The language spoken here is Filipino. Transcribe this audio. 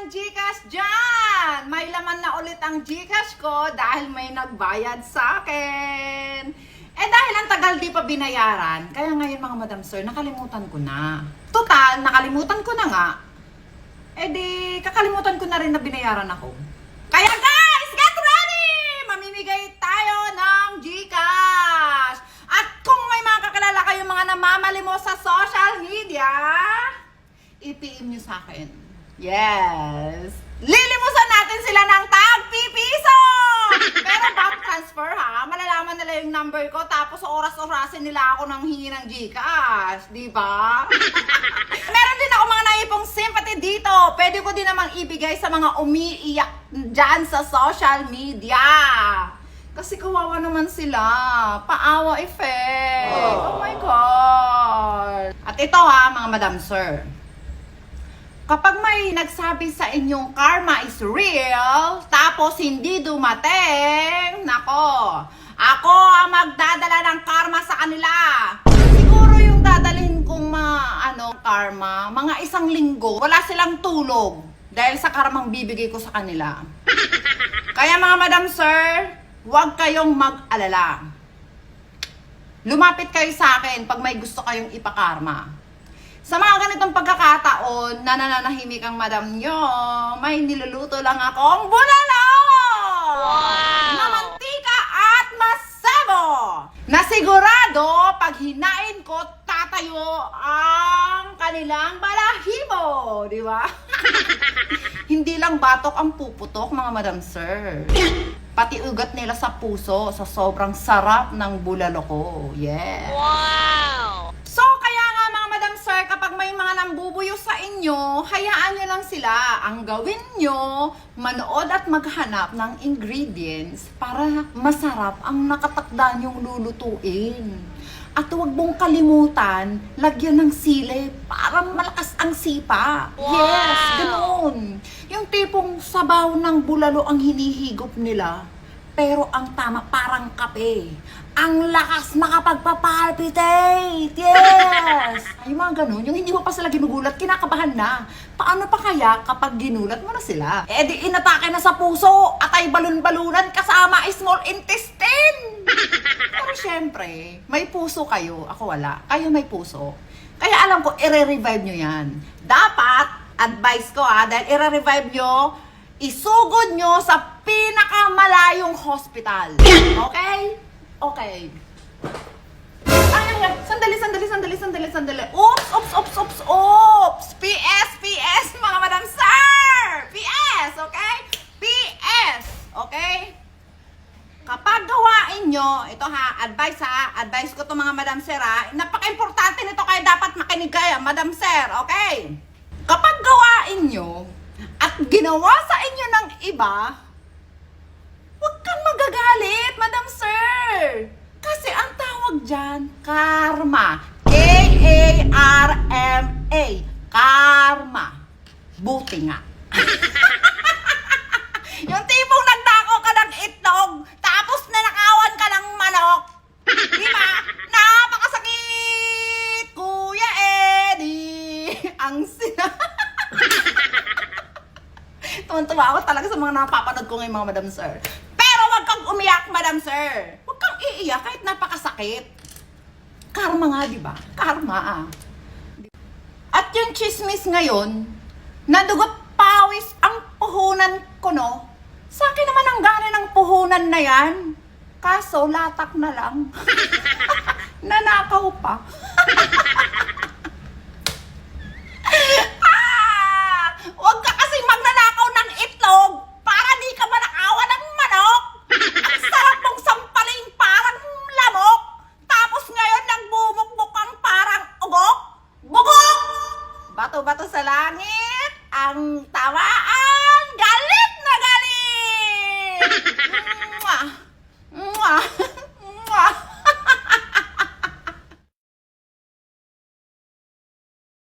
ng GCash dyan! May laman na ulit ang GCash ko dahil may nagbayad sa akin. Eh dahil ang tagal di pa binayaran, kaya ngayon mga Madam Sir, nakalimutan ko na. Total, nakalimutan ko na nga. Eh di, kakalimutan ko na rin na binayaran ako. Kaya guys, get ready! Mamimigay tayo ng GCash! At kung may mga kakilala kayong mga namamalimos sa social media, i-PM nyo sa akin. Yes! Lilimusan natin sila ng tag-pipiso! Pero bank transfer ha, malalaman nila yung number ko tapos oras-orasin nila ako ng hingi ng GCash. Di ba? Meron din ako mga naipong sympathy dito. Pwede ko din namang ibigay sa mga umiiyak dyan sa social media. Kasi kawawa naman sila. Paawa effect. Oh my God. At ito ha, mga Madam Sir. Kapag may nagsabi sa inyong karma is real, tapos hindi dumating, nako, ako ang magdadala ng karma sa kanila. Siguro yung dadalhin kong karma, mga 1 linggo, wala silang tulog dahil sa karmang bibigay ko sa kanila. Kaya mga Madam Sir, huwag kayong mag-alala. Lumapit kayo sa akin pag may gusto kayong ipakarma. Sa mga ganitong pagkakataon na nananahimik ang madam nyo, may niluluto lang akong bulalo! Wow! Na mantika at masebo! Na sigurado, pag hinain ko, tatayo ang kanilang balahibo! Di ba? Hindi lang batok ang puputok, mga Madam Sir. Pati ugat nila sa puso sa sobrang sarap ng bulalo ko. Yeah! Wow! So, kaya nga mga Madam Sir, kapag may mga nambubuyo sa inyo, hayaan nyo lang sila. Ang gawin nyo, manood at maghanap ng ingredients para masarap ang nakatakda nyong lulutuin. At huwag mong kalimutan, lagyan ng sili para malakas ang sipa. Wow! Yes, ganoon. Yung tipong sabaw ng bulalo ang hinihigop nila, pero ang tama parang kape. Ang lakas makapagpapalpitate! Yes! Yung mga ganun, yung hindi mo pa sila ginugulat, kinakabahan na. Paano pa kaya kapag ginulat mo na sila? Eh di inatake na sa puso at ay balon-balunan kasama small intestine! Pero syempre, may puso kayo. Ako wala. Kayo may puso. Kaya alam ko, i-revive nyo yan. Dapat, advice ko dahil i-revive nyo, isugod nyo sa pinakamalayong hospital. Okay? Okay. Ay, sandali. Oops. PS, mga Madam Sir! PS, okay? PS, okay? Kapag gawain nyo, ito advice ko to mga Madam Sir napaka-importante nito kaya dapat makinig kayo, Madam Sir, okay? Kapag gawain nyo at ginawa sa inyo ng iba, huwag kang magagalit, Madam Sir. Kasi ang tawag dyan, karma. K-A-R-M-A. Karma. Buti nga. Yung tipong nagdako ka ng itlog, tapos nanakawan ka ng manok. Di ba? Napakasakit, Kuya Eddie. Ang tuwan-tuwa ako talaga sa mga napapanood ko ngayon, mga Madam Sir. Pero wag kang umiyak, Madam Sir. Wag kang iiyak kahit napakasakit. Karma nga, di ba? Karma. At yung chismis ngayon, nadugot pawis ang puhunan ko, no? Sa akin naman ang gana ng puhunan na yan. Kaso, latak na lang. Nanakaw pa.